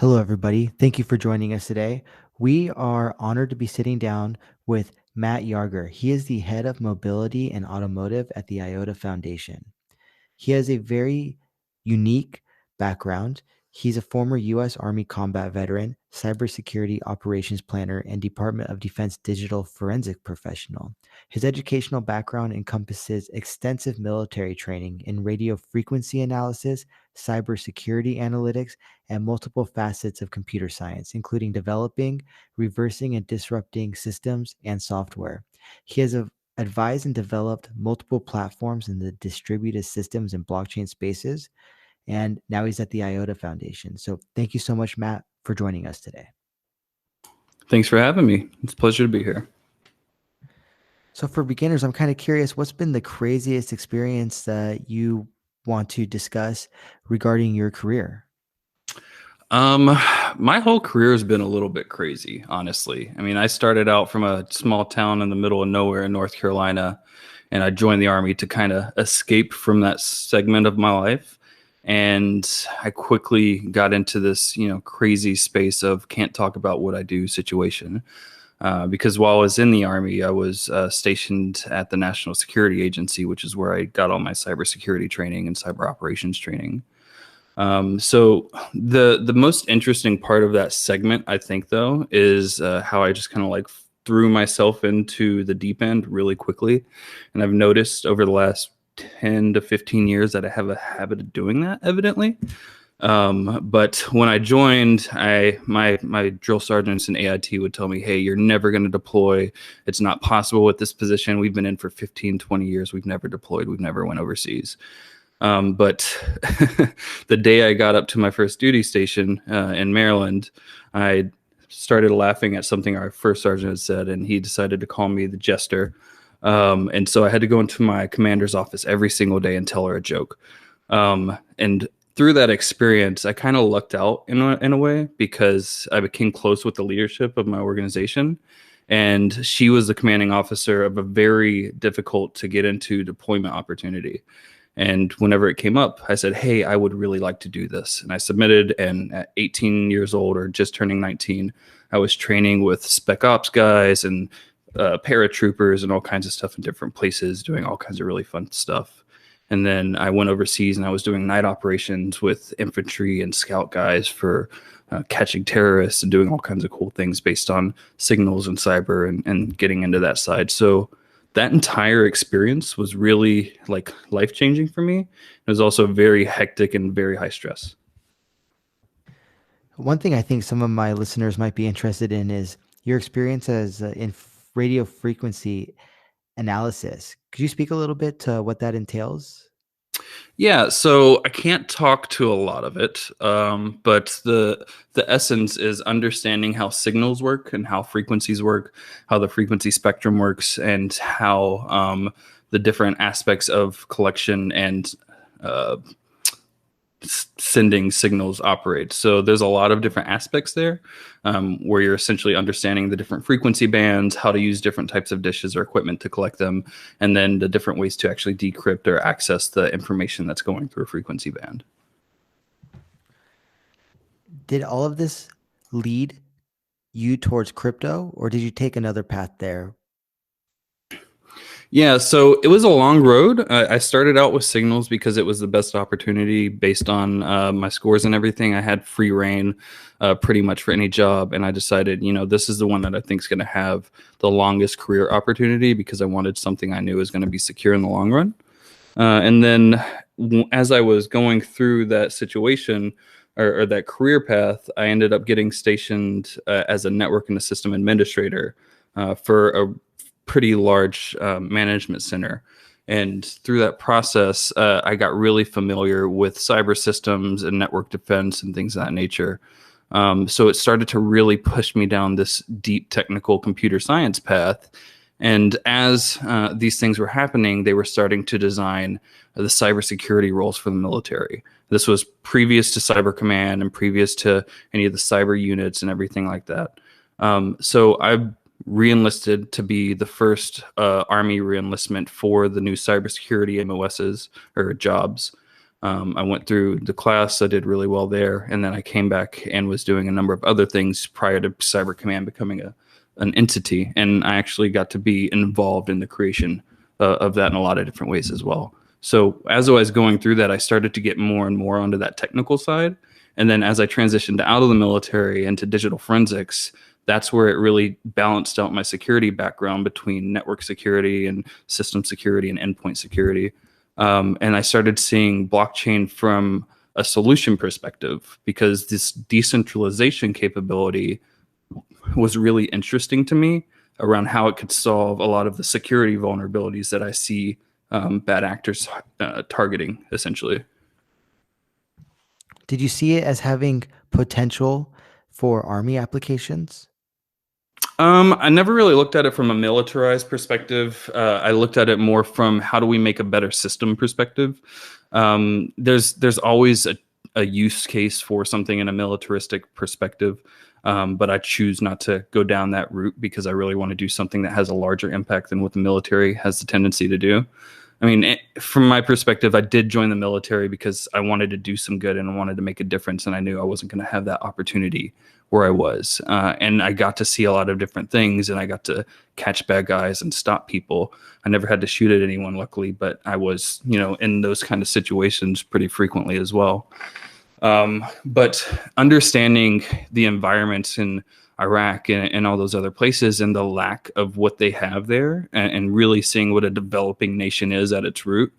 Hello, everybody. Thank you for joining us today. We are honored to be sitting down with Matt Yarger. He is the head of Mobility and Automotive at the IOTA Foundation. He has a very unique background. He's a former U.S. Army combat veteran, cybersecurity operations planner, and Department of Defense digital forensic professional. His educational background encompasses extensive military training in radio frequency analysis, cybersecurity analytics, and multiple facets of computer science, including developing, reversing, and disrupting systems and software. He has advised and developed multiple platforms in the distributed systems and blockchain spaces. And now he's at the IOTA Foundation. So thank you so much, Matt, for joining us today. Thanks for having me. It's a pleasure to be here. So for beginners, I'm kind of curious, what's been the craziest experience that you want to discuss regarding your career? My whole career has been a little bit crazy, honestly. I mean, I started out from a small town in the middle of nowhere in North Carolina, and I joined the Army to kind of escape from that segment of my life. And I quickly got into this, crazy space of can't talk about what I do situation. Because while I was in the Army, I was stationed at the National Security Agency, which is where I got all my cybersecurity training and cyber operations training. So the most interesting part of that segment, I think, though, is how I just kind of like threw myself into the deep end really quickly. And I've noticed over the last 10 to 15 years that I have a habit of doing that, evidently. But when I joined, my drill sergeants in AIT would tell me, hey, you're never going to deploy. It's not possible with this position. We've been in for 15, 20 years. We've never deployed. We've never went overseas. But the day I got up to my first duty station in Maryland, I started laughing at something our first sergeant had said, and he decided to call me the jester. And so I had to go into my commander's office every single day and tell her a joke. And through that experience, I kind of lucked out in a way because I became close with the leadership of my organization. And she was the commanding officer of a very difficult to get into deployment opportunity. And whenever it came up, I said, hey, I would really like to do this. And I submitted, and at 18 years old or just turning 19, I was training with spec ops guys and paratroopers and all kinds of stuff in different places, doing all kinds of really fun stuff. And then I went overseas and I was doing night operations with infantry and scout guys for catching terrorists and doing all kinds of cool things based on signals and cyber and getting into that side. So that entire experience was really like life-changing for me. It was also very hectic and very high stress. One thing I think some of my listeners might be interested in is your experience as in radio frequency analysis. Could you speak a little bit to what that entails? Yeah, so I can't talk to a lot of it, but the essence is understanding how signals work and how frequencies work, how the frequency spectrum works, and how the different aspects of collection and uh, sending signals operate. So there's a lot of different aspects there where you're essentially understanding the different frequency bands, how to use different types of dishes or equipment to collect them, and then the different ways to actually decrypt or access the information that's going through a frequency band. Did all of this lead you towards crypto, or did you take another path there? Yeah, so it was a long road. I started out with signals because it was the best opportunity based on my scores and everything. I had free reign pretty much for any job. And I decided, this is the one that I think is going to have the longest career opportunity because I wanted something I knew was going to be secure in the long run. And then as I was going through that situation or that career path, I ended up getting stationed as a network and a system administrator for a pretty large management center. And through that process, I got really familiar with cyber systems and network defense and things of that nature. So it started to really push me down this deep technical computer science path. And as these things were happening, they were starting to design the cybersecurity roles for the military. This was previous to Cyber Command and previous to any of the cyber units and everything like that. So I re-enlisted to be the first Army re-enlistment for the new cybersecurity MOSs or jobs. I went through the class, I did really well there, and then I came back and was doing a number of other things prior to Cyber Command becoming an entity. And I actually got to be involved in the creation of that in a lot of different ways as well. So as I was going through that, I started to get more and more onto that technical side. And then as I transitioned out of the military into digital forensics, that's where it really balanced out my security background between network security and system security and endpoint security. And I started seeing blockchain from a solution perspective because this decentralization capability was really interesting to me around how it could solve a lot of the security vulnerabilities that I see bad actors targeting, essentially. Did you see it as having potential for army applications? I never really looked at it from a militarized perspective. I looked at it more from how do we make a better system perspective. There's always a use case for something in a militaristic perspective, but I choose not to go down that route because I really want to do something that has a larger impact than what the military has the tendency to do. I mean, from my perspective, I did join the military because I wanted to do some good and I wanted to make a difference, and I knew I wasn't going to have that opportunity where I was. And I got to see a lot of different things, and I got to catch bad guys and stop people. I never had to shoot at anyone, luckily, but I was, in those kind of situations pretty frequently as well. But understanding the environments in Iraq and all those other places and the lack of what they have there and really seeing what a developing nation is at its root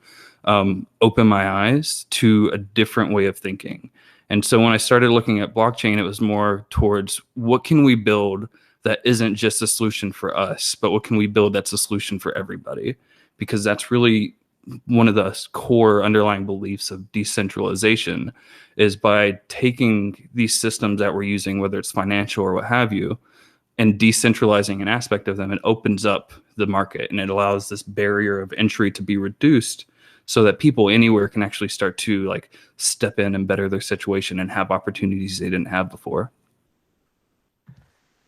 opened my eyes to a different way of thinking. And so when I started looking at blockchain, it was more towards what can we build that isn't just a solution for us, but what can we build that's a solution for everybody? Because that's really one of the core underlying beliefs of decentralization is by taking these systems that we're using, whether it's financial or what have you, and decentralizing an aspect of them, it opens up the market and it allows this barrier of entry to be reduced so that people anywhere can actually start to like step in and better their situation and have opportunities they didn't have before.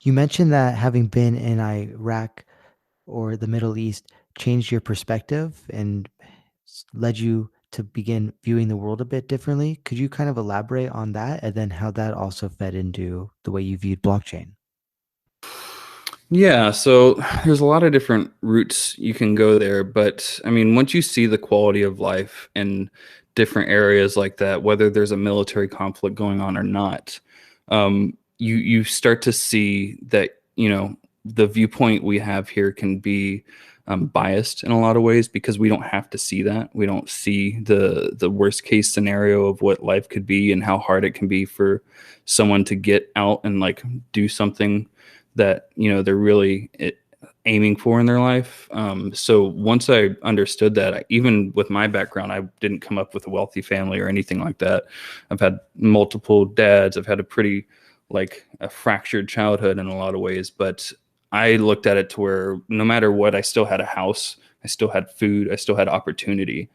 You mentioned that having been in Iraq or the Middle East changed your perspective and led you to begin viewing the world a bit differently. Could you kind of elaborate on that and then how that also fed into the way you viewed blockchain? Yeah, so there's a lot of different routes you can go there, but I mean, once you see the quality of life in different areas like that, whether there's a military conflict going on or not, you start to see that the viewpoint we have here can be biased in a lot of ways because we don't have to see that. We don't see the worst case scenario of what life could be and how hard it can be for someone to get out and like do something that they're really aiming for in their life. So once I understood that, even with my background, I didn't come up with a wealthy family or anything like that. I've had multiple dads. I've had a pretty like a fractured childhood in a lot of ways, but I looked at it to where no matter what, I still had a house, I still had food, I still had opportunity,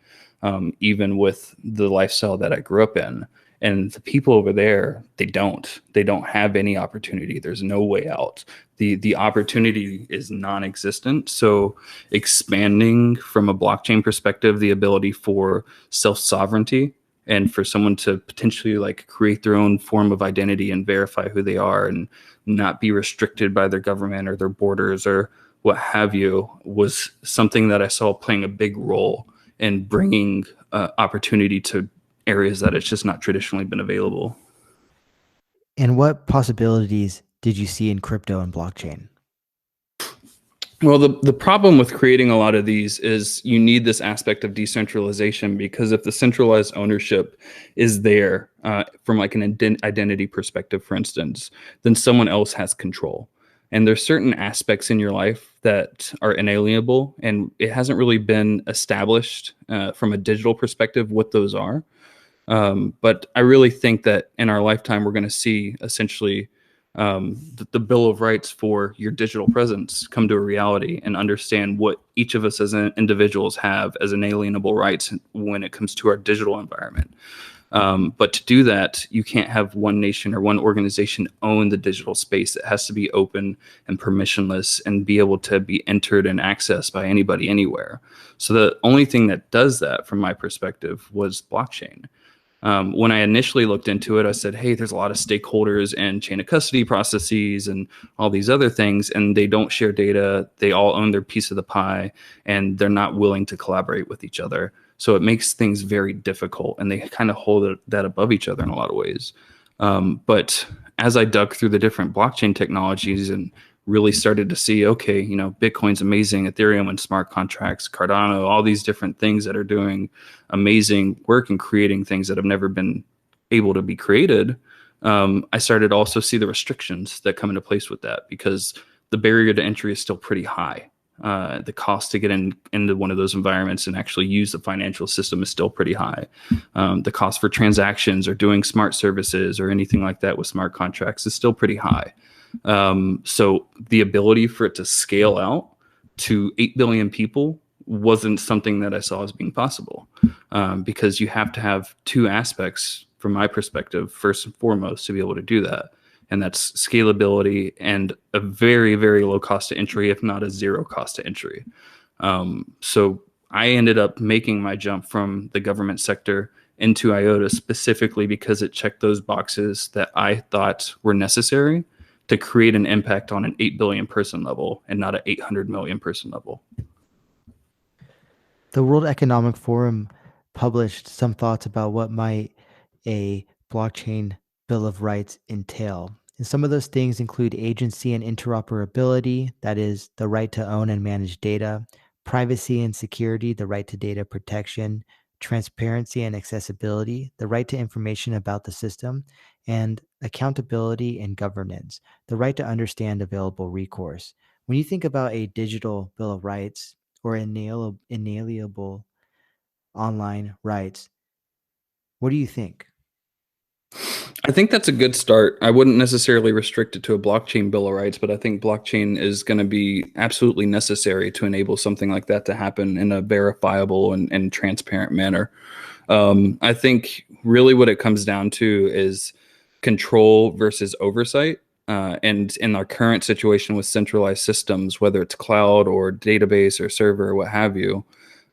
even with the lifestyle that I grew up in. And the people over there, they don't have any opportunity. There's no way out. The opportunity is non-existent. So expanding from a blockchain perspective, the ability for self-sovereignty and for someone to potentially like create their own form of identity and verify who they are and not be restricted by their government or their borders or what have you was something that I saw playing a big role in bringing opportunity to areas that it's just not traditionally been available. And what possibilities did you see in crypto and blockchain? Well, the problem with creating a lot of these is you need this aspect of decentralization because if the centralized ownership is there from like an identity perspective, for instance, then someone else has control. And there's certain aspects in your life that are inalienable, and it hasn't really been established from a digital perspective what those are. But I really think that in our lifetime, we're going to see essentially the Bill of Rights for your digital presence come to a reality and understand what each of us as individuals have as inalienable rights when it comes to our digital environment. But to do that, you can't have one nation or one organization own the digital space. It has to be open and permissionless and be able to be entered and accessed by anybody anywhere. So the only thing that does that, from my perspective, was blockchain. When I initially looked into it, I said, hey, there's a lot of stakeholders and chain of custody processes and all these other things, and they don't share data. They all own their piece of the pie, and they're not willing to collaborate with each other. So it makes things very difficult, and they kind of hold that above each other in a lot of ways. But as I dug through the different blockchain technologies and really started to see, okay, Bitcoin's amazing, Ethereum and smart contracts, Cardano, all these different things that are doing amazing work and creating things that have never been able to be created. I started to also see the restrictions that come into place with that, because the barrier to entry is still pretty high. The cost to get into one of those environments and actually use the financial system is still pretty high. The cost for transactions or doing smart services or anything like that with smart contracts is still pretty high. So the ability for it to scale out to 8 billion people wasn't something that I saw as being possible, because you have to have two aspects, from my perspective, first and foremost, to be able to do that. And that's scalability and a very, very low cost to entry, if not a zero cost to entry. So I ended up making my jump from the government sector into IOTA specifically because it checked those boxes that I thought were necessary to create an impact on an 8 billion person level and not an 800 million person level. The World Economic Forum published some thoughts about what might a blockchain Bill of Rights entail. And some of those things include agency and interoperability, that is, the right to own and manage data, privacy and security, the right to data protection, transparency and accessibility, the right to information about the system, and accountability and governance, the right to understand available recourse. When you think about a digital Bill of Rights or inalienable online rights, what do you think? I think that's a good start. I wouldn't necessarily restrict it to a blockchain bill of rights, but I think blockchain is going to be absolutely necessary to enable something like that to happen in a verifiable and transparent manner. I think really what it comes down to is control versus oversight. And in our current situation with centralized systems, whether it's cloud or database or server or what have you,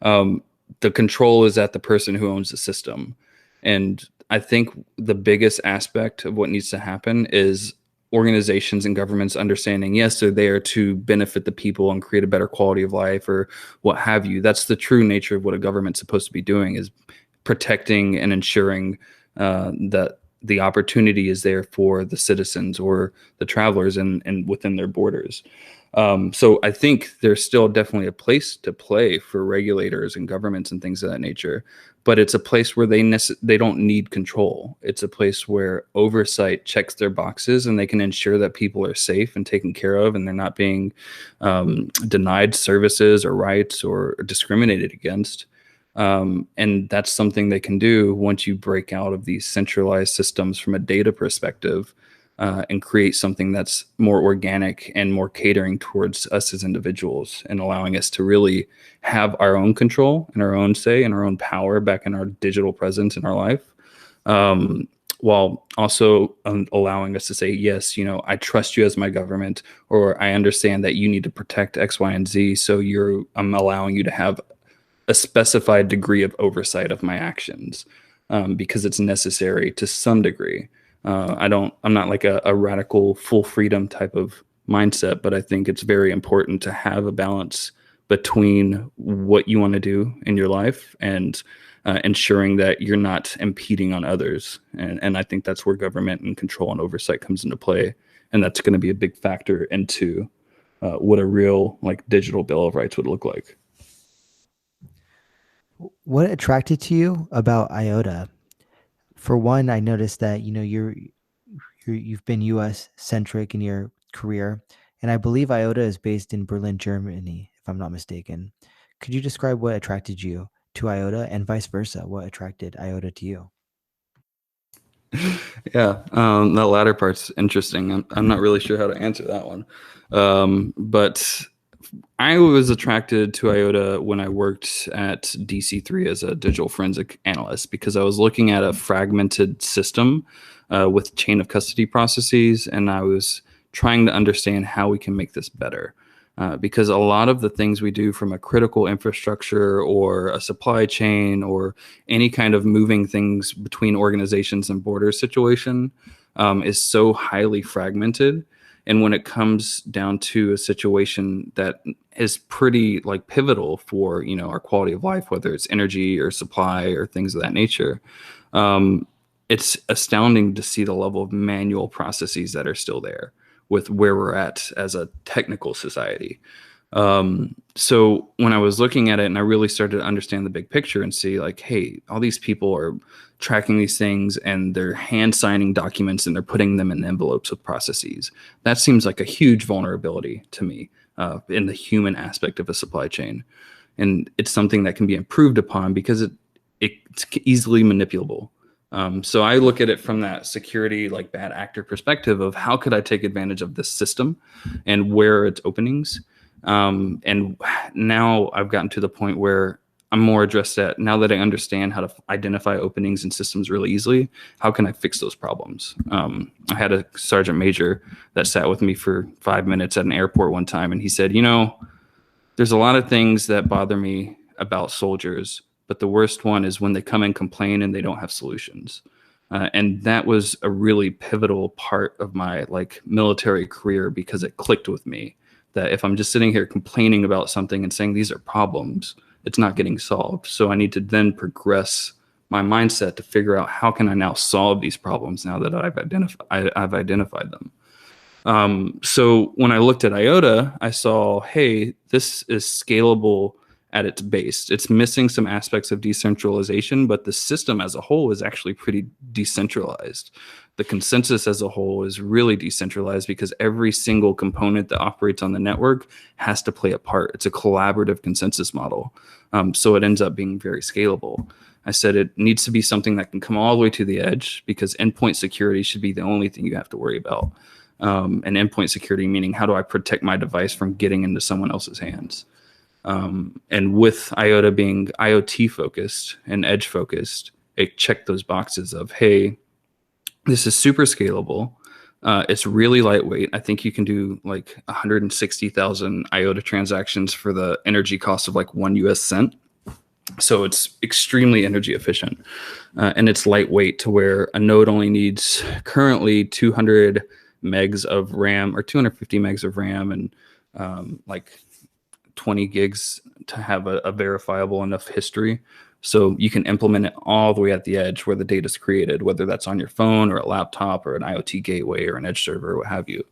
um, the control is at the person who owns the system. And I think the biggest aspect of what needs to happen is organizations and governments understanding, yes, they're there to benefit the people and create a better quality of life or what have you. That's the true nature of what a government's supposed to be doing, is protecting and ensuring that the opportunity is there for the citizens or the travelers and within their borders. So I think there's still definitely a place to play for regulators and governments and things of that nature, but it's a place where they don't need control. It's a place where oversight checks their boxes and they can ensure that people are safe and taken care of, and they're not being denied services or rights or discriminated against. And that's something they can do once you break out of these centralized systems from a data perspective, and create something that's more organic and more catering towards us as individuals and allowing us to really have our own control and our own say and our own power back in our digital presence in our life. While also allowing us to say, yes, I trust you as my government, or I understand that you need to protect X, Y, and Z. So I'm allowing you to have a specified degree of oversight of my actions, because it's necessary to some degree. I'm not like a radical full freedom type of mindset, but I think it's very important to have a balance between what you want to do in your life and ensuring that you're not impeding on others. And I think that's where government and control and oversight comes into play. And that's going to be a big factor into what a real digital Bill of Rights would look like. What attracted to you about IOTA? For one, I noticed that you've been U.S. centric in your career, and I believe IOTA is based in Berlin, Germany, if I'm not mistaken. Could you describe what attracted you to IOTA, and vice versa? What attracted IOTA to you? Yeah, that latter part's interesting. I'm not really sure how to answer that one. But I was attracted to IOTA when I worked at DC3 as a digital forensic analyst because I was looking at a fragmented system with chain of custody processes, and I was trying to understand how we can make this better. Because a lot of the things we do from a critical infrastructure or a supply chain or any kind of moving things between organizations and borders situation is so highly fragmented. And when it comes down to a situation that is pretty like pivotal for, you know, our quality of life, whether it's energy or supply or things of that nature, um, it's astounding to see the level of manual processes that are still there with where we're at as a technical society. So when I was looking at it and I really started to understand the big picture and see like, hey, all these people are tracking these things and they're hand signing documents and they're putting them in envelopes with processes. That seems like a huge vulnerability to me in the human aspect of a supply chain. And it's something that can be improved upon because it's easily manipulable. So I look at it from that security, like bad actor perspective of how could I take advantage of this system and where are its openings. And now I've gotten to the point where I'm more addressed at now that I understand how to identify openings in systems really easily. How can I fix those problems? I had a sergeant major that sat with me for 5 minutes at an airport one time, and he said, "You know, there's a lot of things that bother me about soldiers, but the worst one is when they come and complain and they don't have solutions." And that was a really pivotal part of my like military career because it clicked with me that if I'm just sitting here complaining about something and saying these are problems, it's not getting solved. So I need to then progress my mindset to figure out how can I now solve these problems now that I've identified them. So when I looked at IOTA, I saw, hey, this is scalable at its base. It's missing some aspects of decentralization, but the system as a whole is actually pretty decentralized. The consensus as a whole is really decentralized because every single component that operates on the network has to play a part. It's a collaborative consensus model. So it ends up being very scalable. I said it needs to be something that can come all the way to the edge because endpoint security should be the only thing you have to worry about. And endpoint security, meaning how do I protect my device from getting into someone else's hands? And with IOTA being IoT focused and edge focused, it checked those boxes of, hey, this is super scalable. It's really lightweight. I think you can do like 160,000 IOTA transactions for the energy cost of like 1 US cent. So it's extremely energy efficient. And it's lightweight to where a node only needs currently 200 megs of RAM or 250 megs of RAM and like 20 gigs to have a verifiable enough history. So you can implement it all the way at the edge where the data is created, whether that's on your phone or a laptop or an IoT gateway or an edge server or what have you.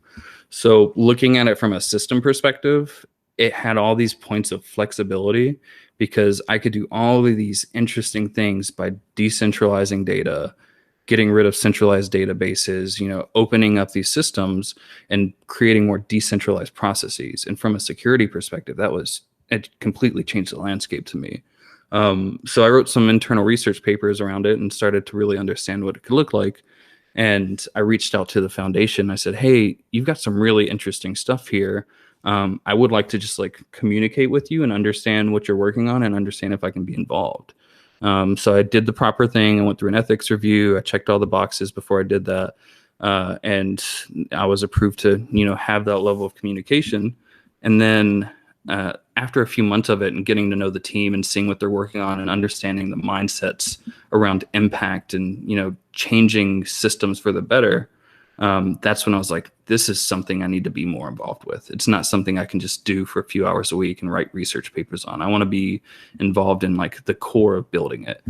So looking at it from a system perspective, it had all these points of flexibility because I could do all of these interesting things by decentralizing data, getting rid of centralized databases, you know, opening up these systems and creating more decentralized processes. And from a security perspective, it completely changed the landscape to me. So I wrote some internal research papers around it and started to really understand what it could look like. And I reached out to the foundation. I said, hey, you've got some really interesting stuff here. I would like to just like communicate with you and understand what you're working on and understand if I can be involved. So I did the proper thing. I went through an ethics review. I checked all the boxes before I did that. And I was approved to, you know, have that level of communication. And then after a few months of it and getting to know the team and seeing what they're working on and understanding the mindsets around impact and, you know, changing systems for the better, that's when I was like, this is something I need to be more involved with. It's not something I can just do for a few hours a week and write research papers on. I want to be involved in like the core of building it.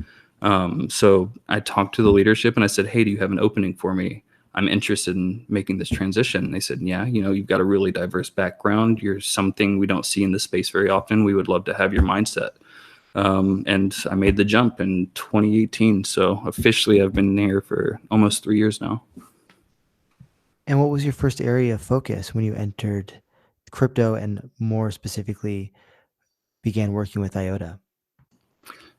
So I talked to the leadership and I said, hey, do you have an opening for me? I'm interested in making this transition. And they said, yeah, you know, you've got a really diverse background. You're something we don't see in this space very often. We would love to have your mindset. And I made the jump in 2018. So officially I've been here for almost 3 years now. And what was your first area of focus when you entered crypto and more specifically began working with IOTA?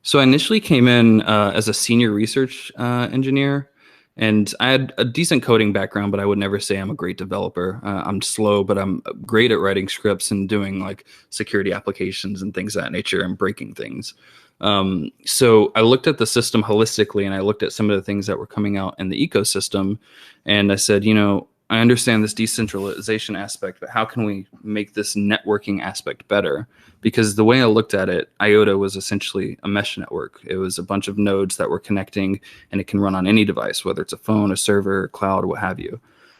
So I initially came in as a senior research engineer, And I had a decent coding background, but I would never say I'm a great developer. I'm slow, but I'm great at writing scripts and doing like security applications and things of that nature and breaking things. So I looked at the system holistically and I looked at some of the things that were coming out in the ecosystem. And I said, I understand this decentralization aspect, but how can we make this networking aspect better? Because the way I looked at it, IOTA was essentially a mesh network. It was a bunch of nodes that were connecting, and it can run on any device, whether it's a phone, a server, cloud, what have you.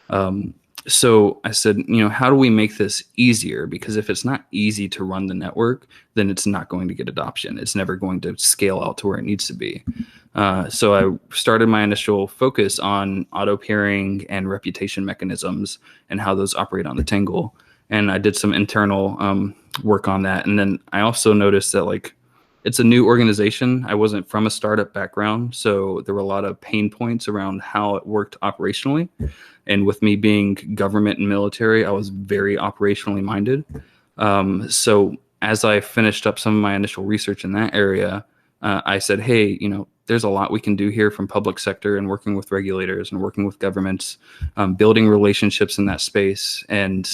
Um, so I said, how do we make this easier? Because if it's not easy to run the network, then it's not going to get adoption. It's never going to scale out to where it needs to be. So I started my initial focus on auto peering and reputation mechanisms and how those operate on the Tangle. And I did some internal work on that. And then I also noticed that it's a new organization. I wasn't from a startup background, so there were a lot of pain points around how it worked operationally. And with me being government and military, I was very operationally minded. So as I finished up some of my initial research in that area, I said, hey, there's a lot we can do here from public sector and working with regulators and working with governments, building relationships in that space and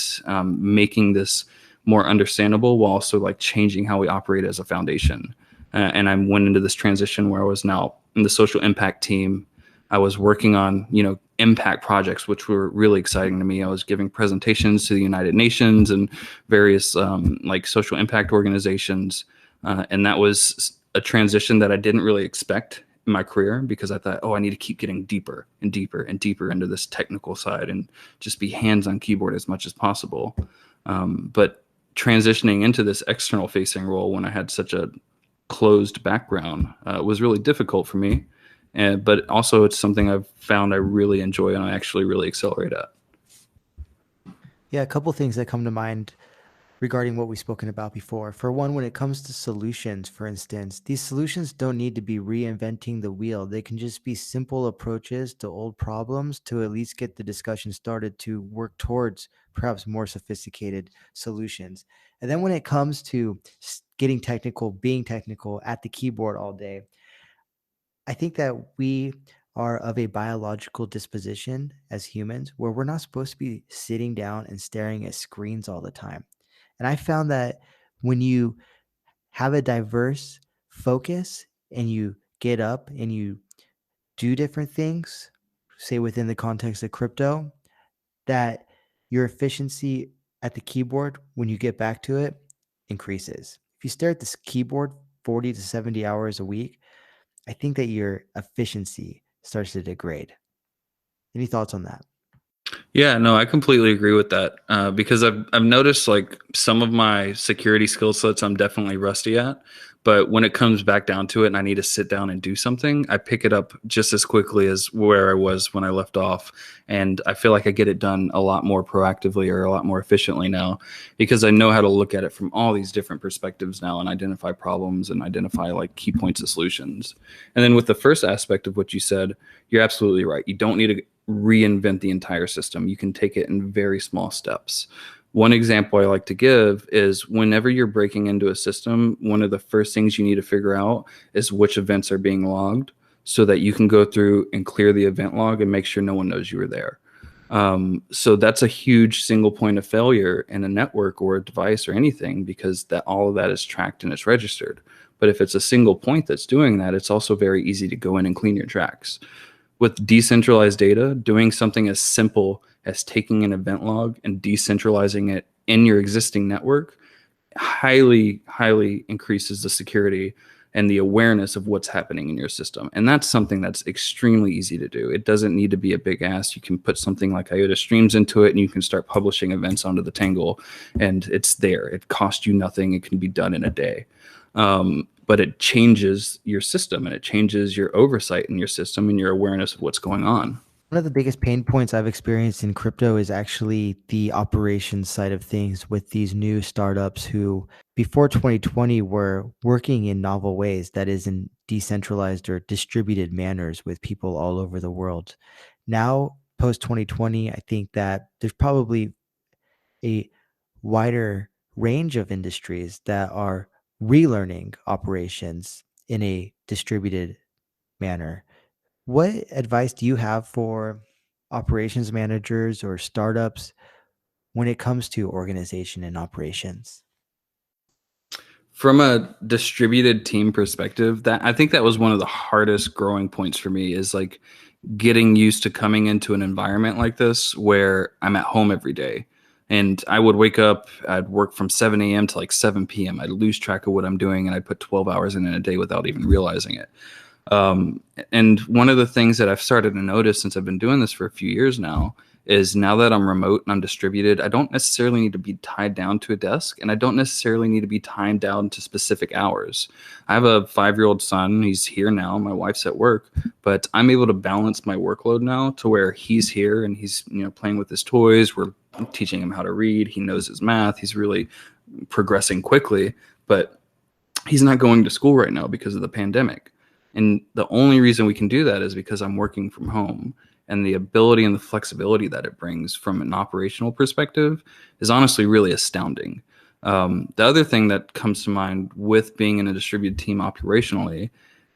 making this more understandable while also changing how we operate as a foundation. And I went into this transition where I was now in the social impact team. I was working on, impact projects, which were really exciting to me. I was giving presentations to the United Nations and various social impact organizations. And that was a transition that I didn't really expect in my career because I thought, oh, I need to keep getting deeper and deeper and deeper into this technical side and just be hands on keyboard as much as possible. But transitioning into this external facing role when I had such a closed background was really difficult for me. But also it's something I've found I really enjoy and I actually really accelerate at. Yeah, a couple things that come to mind regarding what we've spoken about before. For one, when it comes to solutions, for instance, these solutions don't need to be reinventing the wheel. They can just be simple approaches to old problems to at least get the discussion started to work towards perhaps more sophisticated solutions. And then when it comes to getting technical, being technical at the keyboard all day, I think that we are of a biological disposition as humans where we're not supposed to be sitting down and staring at screens all the time. And I found that when you have a diverse focus and you get up and you do different things, say within the context of crypto, that your efficiency at the keyboard, when you get back to it, increases. If you stare at this keyboard 40 to 70 hours a week, I think that your efficiency starts to degrade. Any thoughts on that? Yeah, no, I completely agree with that because I've noticed some of my security skill sets I'm definitely rusty at, but when it comes back down to it and I need to sit down and do something, I pick it up just as quickly as where I was when I left off, and I feel like I get it done a lot more proactively or a lot more efficiently now because I know how to look at it from all these different perspectives now and identify problems and identify key points of solutions. And then with the first aspect of what you said, you're absolutely right. You don't need to reinvent the entire system. You can take it in very small steps. One example I like to give is whenever you're breaking into a system, one of the first things you need to figure out is which events are being logged so that you can go through and clear the event log and make sure no one knows you were there. So that's a huge single point of failure in a network or a device or anything because that all of that is tracked and it's registered. But if it's a single point that's doing that, it's also very easy to go in and clean your tracks. With decentralized data, doing something as simple as taking an event log and decentralizing it in your existing network highly, highly increases the security and the awareness of what's happening in your system. And that's something that's extremely easy to do. It doesn't need to be a big ask. You can put something like IOTA Streams into it and you can start publishing events onto the Tangle and it's there. It costs you nothing. It can be done in a day. But it changes your system and it changes your oversight in your system and your awareness of what's going on. One of the biggest pain points I've experienced in crypto is actually the operations side of things with these new startups who, before 2020, were working in novel ways, that is, in decentralized or distributed manners with people all over the world. Now, post 2020, I think that there's probably a wider range of industries that are relearning operations in a distributed manner. What advice do you have for operations managers or startups when it comes to organization and operations? From a distributed team perspective, that I think that was one of the hardest growing points for me is like getting used to coming into an environment like this where I'm at home every day. And I would wake up, I'd work from 7 a.m. to like 7 p.m. I'd lose track of what I'm doing and I'd put 12 hours in a day without even realizing it. Um, and one of the things that I've started to notice since I've been doing this for a few years now is now that I'm remote and I'm distributed, I don't necessarily need to be tied down to a desk and I don't necessarily need to be tied down to specific hours. I have a 5-year-old son. He's here now. My wife's at work, but I'm able to balance my workload now to where he's here and he's, playing with his toys. We're teaching him how to read. He knows his math. He's really progressing quickly, but he's not going to school right now because of the pandemic. And the only reason we can do that is because I'm working from home. And the ability and the flexibility that it brings from an operational perspective is honestly really astounding. The other thing that comes to mind with being in a distributed team operationally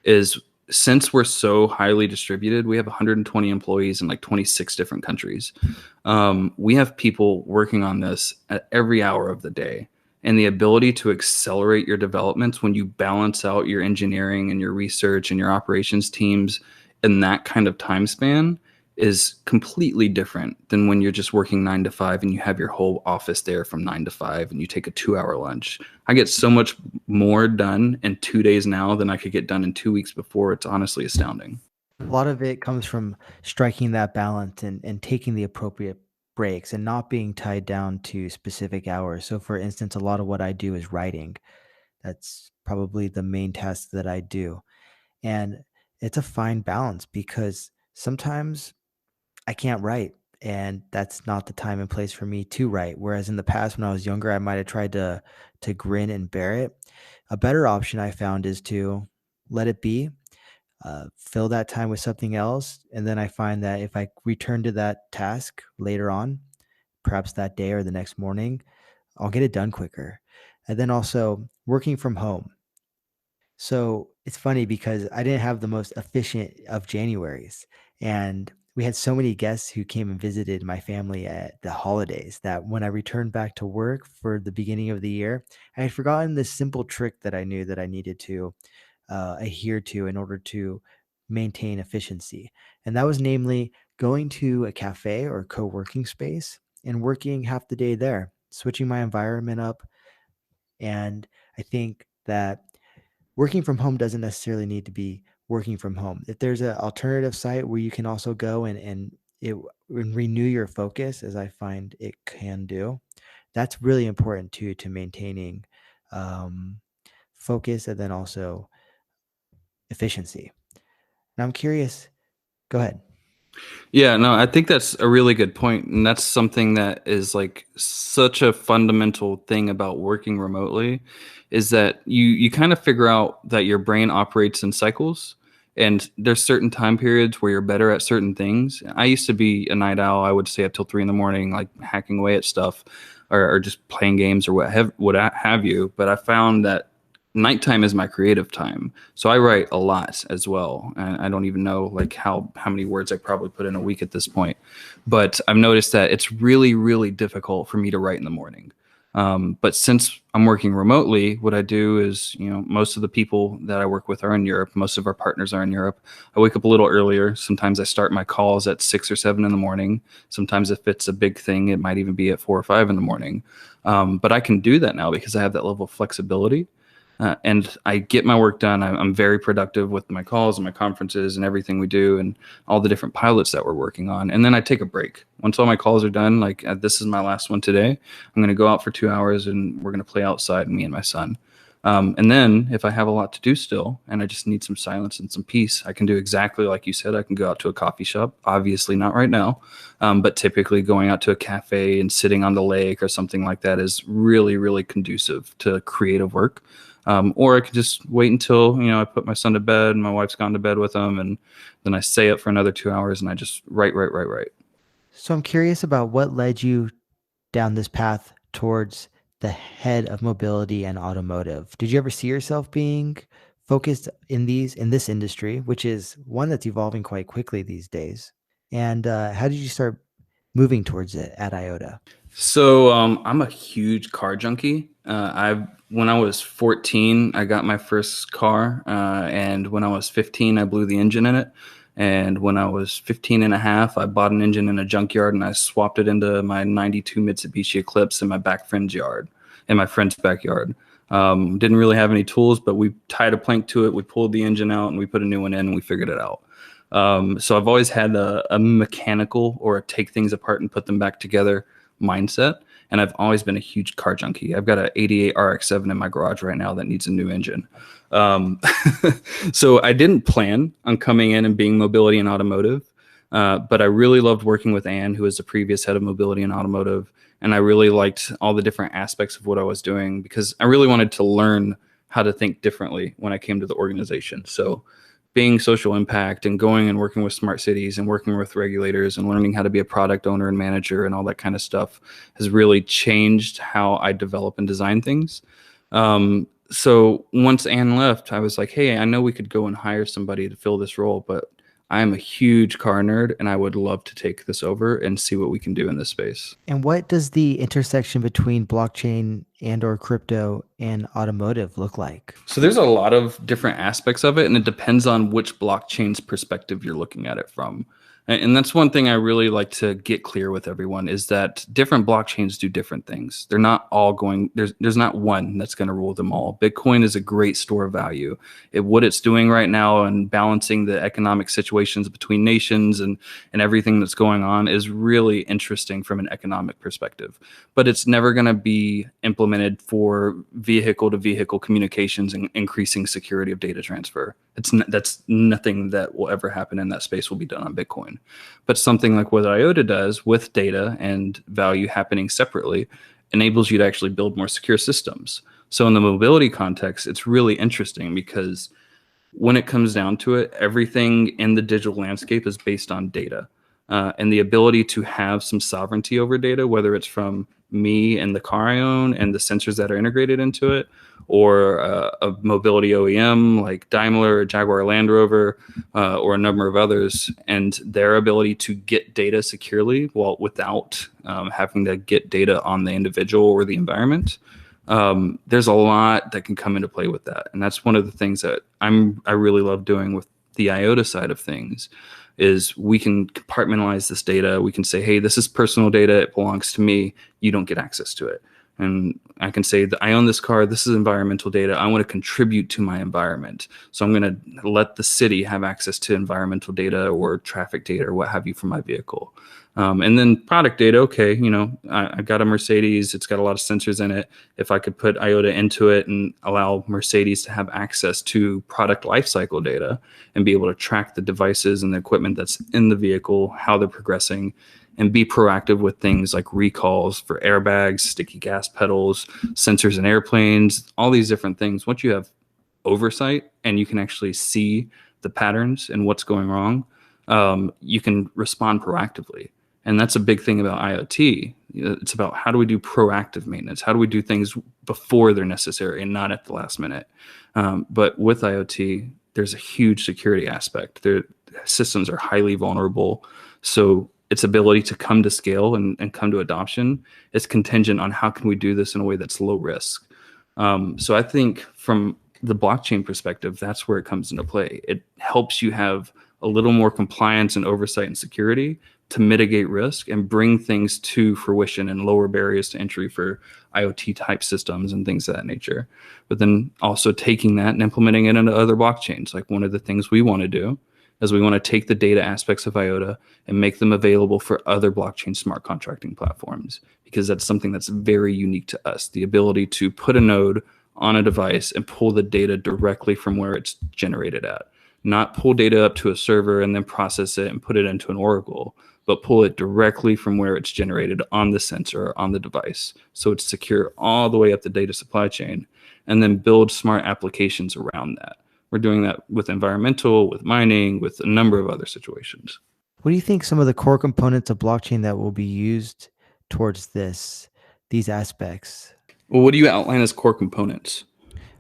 is since we're so highly distributed, we have 120 employees in like 26 different countries. We have people working on this at every hour of the day, and the ability to accelerate your developments when you balance out your engineering and your research and your operations teams in that kind of time span is completely different than when you're just working 9 to 5 and you have your whole office there from 9 to 5 and you take a 2 hour lunch. I get so much more done in 2 days now than I could get done in 2 weeks before. It's honestly astounding. A lot of it comes from striking that balance and taking the appropriate breaks and not being tied down to specific hours. So, for instance, a lot of what I do is writing. That's probably the main task that I do. And it's a fine balance because sometimes I can't write, and that's not the time and place for me to write. Whereas in the past, when I was younger, I might have tried to grin and bear it. A better option I found is to let it be, fill that time with something else, and then I find that if I return to that task later on, perhaps that day or the next morning, I'll get it done quicker. And then also working from home. So it's funny because I didn't have the most efficient of Januaries. And we had so many guests who came and visited my family at the holidays that when I returned back to work for the beginning of the year, I had forgotten this simple trick that I knew that I needed to adhere to in order to maintain efficiency. And that was namely going to a cafe or co working space and working half the day there, switching my environment up. And I think that working from home doesn't necessarily need to be working from home. If there's an alternative site where you can also go and renew your focus, as I find it can do, that's really important too to maintaining um, focus and then also efficiency. Now I'm curious. Go ahead. Yeah, no, I think that's a really good point, and that's something that is like such a fundamental thing about working remotely is that you kind of figure out that your brain operates in cycles, and there's certain time periods where you're better at certain things. I used to be a night owl. I would stay up till 3 in the morning, like hacking away at stuff, or just playing games or what have you. But I found that nighttime is my creative time. So I write a lot as well. And I don't even know like how many words I probably put in a week at this point. But I've noticed that it's really, really difficult for me to write in the morning. But since I'm working remotely, what I do is, most of the people that I work with are in Europe. Most of our partners are in Europe. I wake up a little earlier. Sometimes I start my calls at 6 or 7 in the morning. Sometimes if it's a big thing, it might even be at 4 or 5 in the morning. But I can do that now because I have that level of flexibility. And I get my work done. I'm very productive with my calls and my conferences and everything we do and all the different pilots that we're working on. And then I take a break. Once all my calls are done, like this is my last one today, I'm going to go out for 2 hours and we're going to play outside, me and my son. And then if I have a lot to do still and I just need some silence and some peace, I can do exactly like you said. I can go out to a coffee shop, obviously not right now, but typically going out to a cafe and sitting on the lake or something like that is really, really conducive to creative work. Or I could just wait until, I put my son to bed and my wife's gone to bed with him. And then I stay up for another 2 hours and I just write, write, write, write. So I'm curious about what led you down this path towards the head of mobility and automotive. Did you ever see yourself being focused in this industry, which is one that's evolving quite quickly these days. And how did you start moving towards it at IOTA? So I'm a huge car junkie. I When I was 14, I got my first car, and when I was 15, I blew the engine in it. And when I was 15 and a half, I bought an engine in a junkyard and I swapped it into my 92 Mitsubishi Eclipse in my friend's backyard. Didn't really have any tools, but we tied a plank to it. We pulled the engine out and we put a new one in and we figured it out. So I've always had a mechanical or a take things apart and put them back together mindset. And I've always been a huge car junkie. I've got an 88 RX-7 in my garage right now that needs a new engine. Um, so I didn't plan on coming in and being mobility and automotive, but I really loved working with Anne, who was the previous head of mobility and automotive. And I really liked all the different aspects of what I was doing because I really wanted to learn how to think differently when I came to the organization. So being social impact and going and working with smart cities and working with regulators and learning how to be a product owner and manager and all that kind of stuff has really changed how I develop and design things. So once Anne left, I was like, hey, I know we could go and hire somebody to fill this role, but I am a huge car nerd and I would love to take this over and see what we can do in this space. And what does the intersection between blockchain and or crypto and automotive look like? So there's a lot of different aspects of it, and it depends on which blockchain's perspective you're looking at it from. And that's one thing I really like to get clear with everyone is that different blockchains do different things. They're not all going, there's not one that's going to rule them all. Bitcoin is a great store of value. What it's doing right now and balancing the economic situations between nations and everything that's going on is really interesting from an economic perspective. But it's never going to be implemented for vehicle to vehicle communications and increasing security of data transfer. That's nothing that will ever happen in that space will be done on Bitcoin. But something like what IOTA does with data and value happening separately enables you to actually build more secure systems. So in the mobility context, it's really interesting because when it comes down to it, everything in the digital landscape is based on data. And the ability to have some sovereignty over data, whether it's from me and the car I own and the sensors that are integrated into it, or a mobility OEM like Daimler or Jaguar Land Rover, or a number of others, and their ability to get data securely without having to get data on the individual or the environment. There's a lot that can come into play with that. And that's one of the things that I really love doing with the IOTA side of things is we can compartmentalize this data. We can say, hey, this is personal data. It belongs to me. You don't get access to it. And I can say that I own this car. This is environmental data. I want to contribute to my environment. So I'm going to let the city have access to environmental data or traffic data or what have you from my vehicle. And then product data, okay, I got a Mercedes. It's got a lot of sensors in it. If I could put IOTA into it and allow Mercedes to have access to product lifecycle data and be able to track the devices and the equipment that's in the vehicle, how they're progressing, and be proactive with things like recalls for airbags, sticky gas pedals, sensors in airplanes, all these different things. Once you have oversight and you can actually see the patterns and what's going wrong, you can respond proactively. And that's a big thing about IoT. It's about how do we do proactive maintenance? How do we do things before they're necessary and not at the last minute? But with IoT, there's a huge security aspect. Their systems are highly vulnerable. So its ability to come to scale and come to adoption is contingent on how can we do this in a way that's low risk. So I think from the blockchain perspective, that's where it comes into play. It helps you have a little more compliance and oversight and security to mitigate risk and bring things to fruition and lower barriers to entry for IoT type systems and things of that nature. But then also taking that and implementing it into other blockchains. Like one of the things we want to do is we want to take the data aspects of IOTA and make them available for other blockchain smart contracting platforms, because that's something that's very unique to us. The ability to put a node on a device and pull the data directly from where it's generated at. Not pull data up to a server and then process it and put it into an Oracle, but pull it directly from where it's generated on the sensor or on the device. So it's secure all the way up the data supply chain, and then build smart applications around that. We're doing that with environmental, with mining, with a number of other situations. What do you think some of the core components of blockchain that will be used towards these aspects? Well, what do you outline as core components?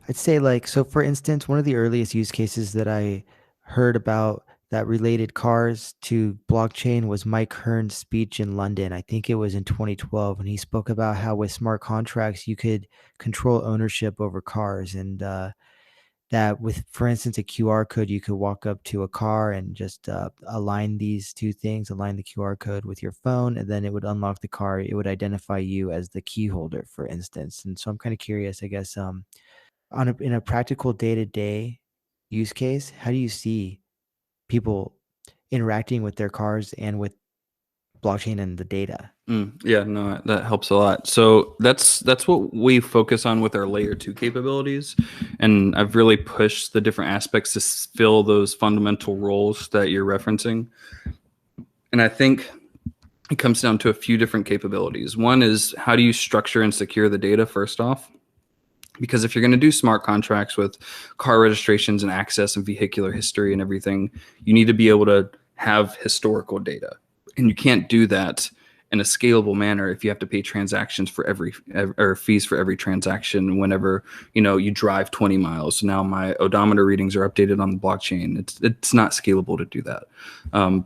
I'd say like, so for instance, one of the earliest use cases that I heard about that related cars to blockchain was Mike Hearn's speech in London. I think it was in 2012, and he spoke about how with smart contracts you could control ownership over cars, and that with, for instance, a QR code, you could walk up to a car and just align these two things, align the QR code with your phone, and then it would unlock the car. It would identify you as the key holder, for instance. And so I'm kind of curious, I guess, in a practical day-to-day use case, how do you see people interacting with their cars and with blockchain and the data? Yeah, no, that helps a lot. So that's what we focus on with our layer two capabilities, and I've really pushed the different aspects to fill those fundamental roles that you're referencing. And I think it comes down to a few different capabilities. One is how do you structure and secure the data first off? Because if you're going to do smart contracts with car registrations and access and vehicular history and everything, you need to be able to have historical data. And you can't do that in a scalable manner if you have to pay transactions for every or fees for every transaction whenever you drive 20 miles. So now my odometer readings are updated on the blockchain. It's not scalable to do that.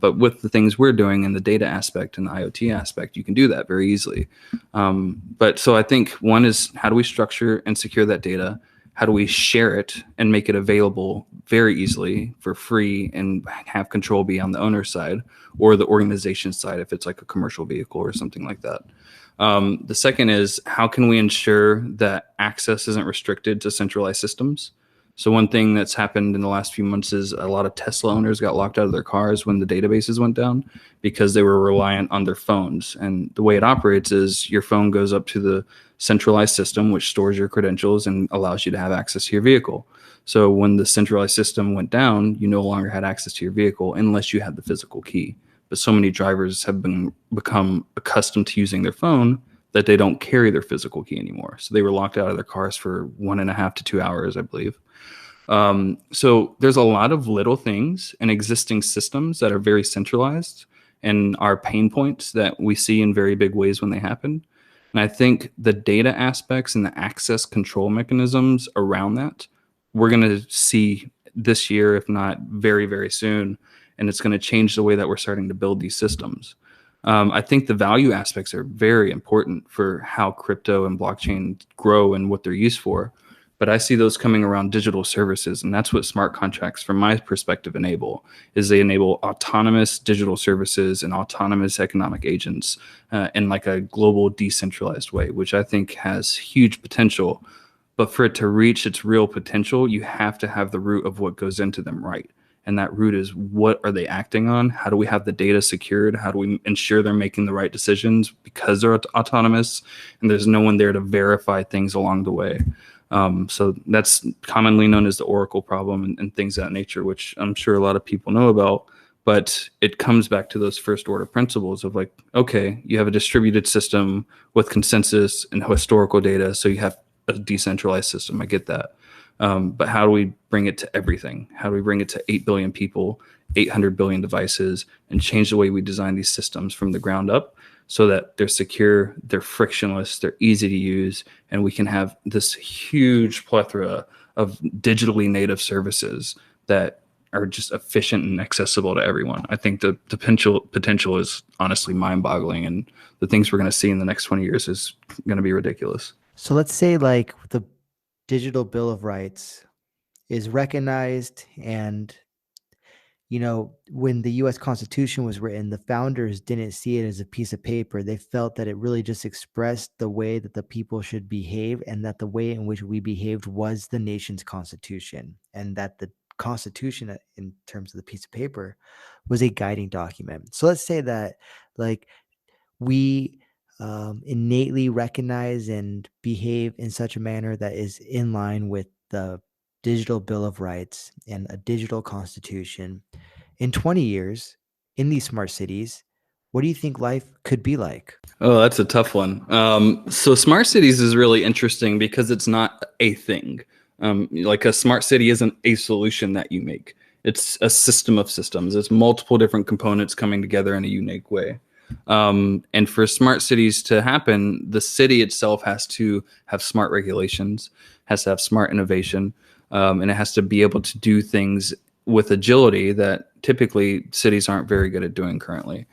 But with the things we're doing in the data aspect and the IoT aspect, you can do that very easily. But so I think one is how do we structure and secure that data? How do we share it and make it available very easily for free and have control be on the owner's side or the organization side if it's like a commercial vehicle or something like that? The second is how can we ensure that access isn't restricted to centralized systems? So one thing that's happened in the last few months is a lot of Tesla owners got locked out of their cars when the databases went down because they were reliant on their phones. And the way it operates is your phone goes up to the centralized system, which stores your credentials and allows you to have access to your vehicle. So when the centralized system went down, you no longer had access to your vehicle unless you had the physical key. But so many drivers have become accustomed to using their phone that they don't carry their physical key anymore. So they were locked out of their cars for 1.5 to 2 hours, I believe. So there's a lot of little things in existing systems that are very centralized and are pain points that we see in very big ways when they happen. And I think the data aspects and the access control mechanisms around that, we're going to see this year, if not very, very soon. And it's going to change the way that we're starting to build these systems. I think the value aspects are very important for how crypto and blockchain grow and what they're used for. But I see those coming around digital services, and that's what smart contracts, from my perspective, enable. Is they enable autonomous digital services and autonomous economic agents in like a global decentralized way, which I think has huge potential. But for it to reach its real potential, you have to have the root of what goes into them right. And that root is what are they acting on? How do we have the data secured? How do we ensure they're making the right decisions because they're autonomous and there's no one there to verify things along the way? So that's commonly known as the Oracle problem and things of that nature, which I'm sure a lot of people know about. But it comes back to those first order principles of like, okay, you have a distributed system with consensus and historical data. So you have a decentralized system. I get that. But how do we bring it to everything? How do we bring it to 8 billion people, 800 billion devices, and change the way we design these systems from the ground up so that they're secure, they're frictionless, they're easy to use, and we can have this huge plethora of digitally native services that are just efficient and accessible to everyone. I think the potential is honestly mind-boggling, and the things we're going to see in the next 20 years is going to be ridiculous. So let's say like the digital bill of rights is recognized, and when the US Constitution was written, the founders didn't see it as a piece of paper. They felt that it really just expressed the way that the people should behave, and that the way in which we behaved was the nation's constitution, and that the Constitution, in terms of the piece of paper, was a guiding document. So let's say that like we innately recognize and behave in such a manner that is in line with the digital bill of rights and a digital constitution. In 20 years, in these smart cities, what do you think life could be like? Oh, that's a tough one. So smart cities is really interesting because it's not a thing. Like a smart city isn't a solution that you make. It's a system of systems. It's multiple different components coming together in a unique way. And for smart cities to happen, the city itself has to have smart regulations, has to have smart innovation, and it has to be able to do things with agility that typically cities aren't very good at doing currently.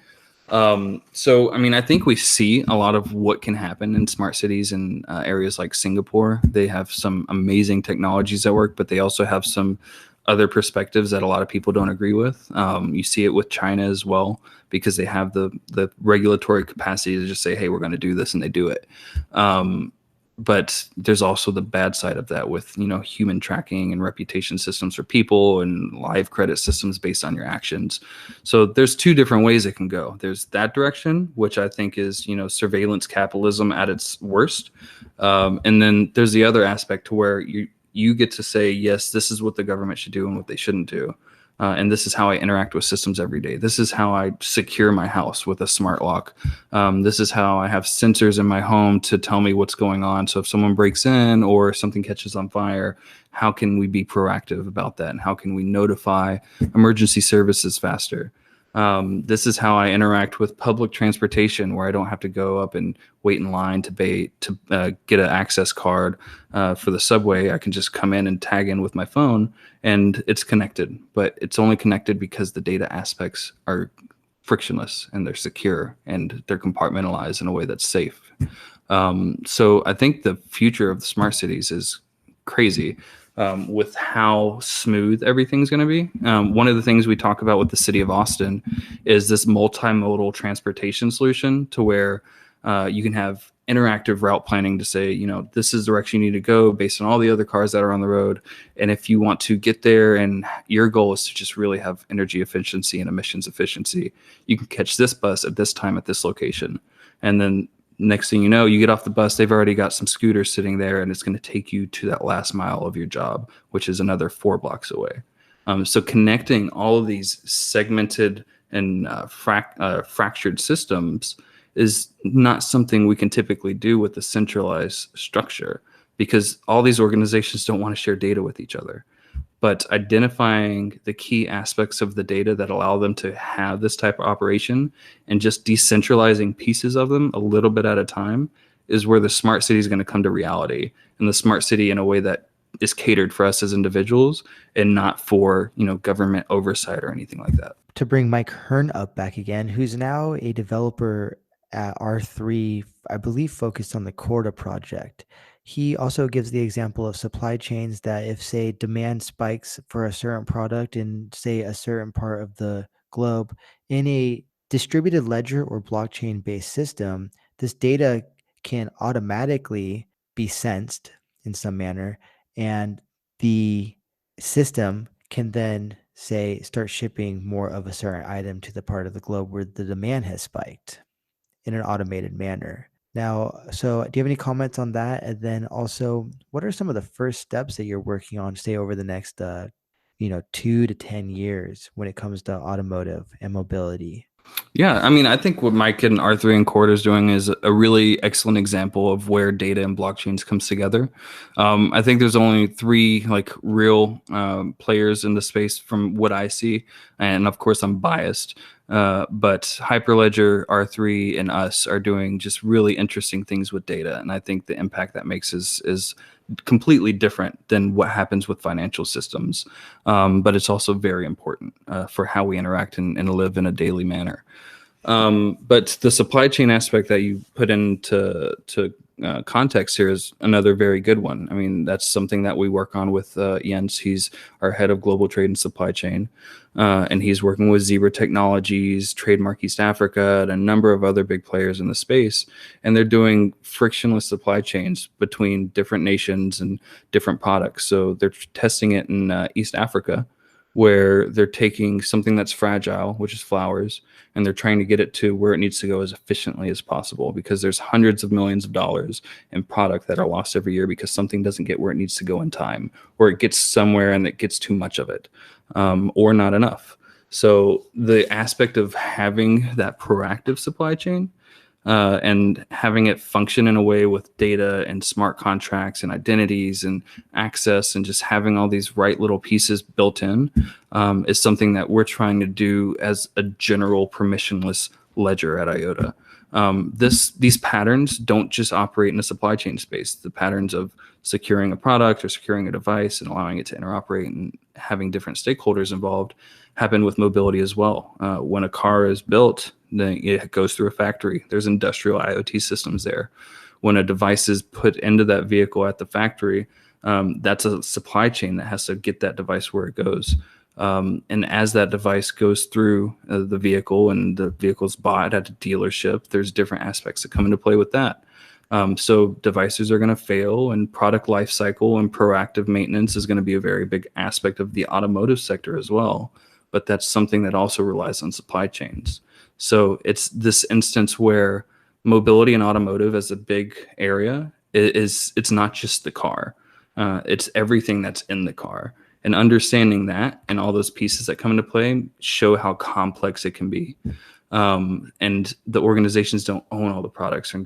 So, I mean, I think we see a lot of what can happen in smart cities in areas like Singapore. They have some amazing technologies at work, but they also have some other perspectives that a lot of people don't agree with. You see it with China as well, because they have the regulatory capacity to just say, "Hey, we're going to do this," and they do it. Um, but there's also the bad side of that with human tracking and reputation systems for people and live credit systems based on your actions. So there's two different ways it can go. There's that direction, which I think is surveillance capitalism at its worst, and then there's the other aspect to where you get to say, yes, this is what the government should do and what they shouldn't do. And this is how I interact with systems every day. This is how I secure my house with a smart lock. This is how I have sensors in my home to tell me what's going on. So if someone breaks in or something catches on fire, how can we be proactive about that? And how can we notify emergency services faster? This is how I interact with public transportation, where I don't have to go up and wait in line to get an access card for the subway. I can just come in and tag in with my phone, and it's connected. But it's only connected because the data aspects are frictionless and they're secure and they're compartmentalized in a way that's safe. So I think the future of the smart cities is crazy. With how smooth everything's going to be. One of the things we talk about with the city of Austin is this multimodal transportation solution, to where you can have interactive route planning to say, this is the direction you need to go based on all the other cars that are on the road. And if you want to get there and your goal is to just really have energy efficiency and emissions efficiency, you can catch this bus at this time at this location. And then next thing you know, you get off the bus, they've already got some scooters sitting there, and it's going to take you to that last mile of your job, which is another 4 blocks away. So connecting all of these segmented and fractured systems is not something we can typically do with a centralized structure, because all these organizations don't want to share data with each other. But identifying the key aspects of the data that allow them to have this type of operation and just decentralizing pieces of them a little bit at a time is where the smart city is going to come to reality. And the smart city in a way that is catered for us as individuals and not for, government oversight or anything like that. To bring Mike Hearn up back again, who's now a developer at R3, I believe focused on the Corda project. He also gives the example of supply chains that if, say, demand spikes for a certain product in, say, a certain part of the globe, in a distributed ledger or blockchain-based system, this data can automatically be sensed in some manner, and the system can then, say, start shipping more of a certain item to the part of the globe where the demand has spiked in an automated manner. Now, so do you have any comments on that? And then also, what are some of the first steps that you're working on, say, over the next, 2 to 10 years when it comes to automotive and mobility? Yeah, I mean, I think what Mike and R3 and Cord is doing is a really excellent example of where data and blockchains comes together. I think there's only three real players in the space from what I see, and of course I'm biased. But Hyperledger, R3, and us are doing just really interesting things with data, and I think the impact that makes is completely different than what happens with financial systems. But it's also very important for how we interact and live in a daily manner. But the supply chain aspect that you put into context here is another very good one. I mean, that's something that we work on with Jens. He's our head of global trade and supply chain. And he's working with Zebra Technologies, Trademark East Africa, and a number of other big players in the space. And they're doing frictionless supply chains between different nations and different products. So they're testing it in East Africa, where they're taking something that's fragile, which is flowers, and they're trying to get it to where it needs to go as efficiently as possible, because there's hundreds of millions of dollars in product that are lost every year because something doesn't get where it needs to go in time, or it gets somewhere and it gets too much of it, or not enough. So the aspect of having that proactive supply chain and having it function in a way with data and smart contracts and identities and access, and just having all these right little pieces built in is something that we're trying to do as a general permissionless ledger at IOTA. These patterns don't just operate in a supply chain space. The patterns of securing a product or securing a device and allowing it to interoperate and having different stakeholders involved happen with mobility as well. When a car is built, then it goes through a factory. There's industrial IoT systems there. When a device is put into that vehicle at the factory, that's a supply chain that has to get that device where it goes. And as that device goes through the vehicle and the vehicle's bought at a dealership, there's different aspects that come into play with that. So devices are going to fail, and product life cycle and proactive maintenance is going to be a very big aspect of the automotive sector as well. But that's something that also relies on supply chains. So it's this instance where mobility and automotive as a big area it's not just the car. It's everything that's in the car. And understanding that and all those pieces that come into play show how complex it can be. And the organizations don't own all the products and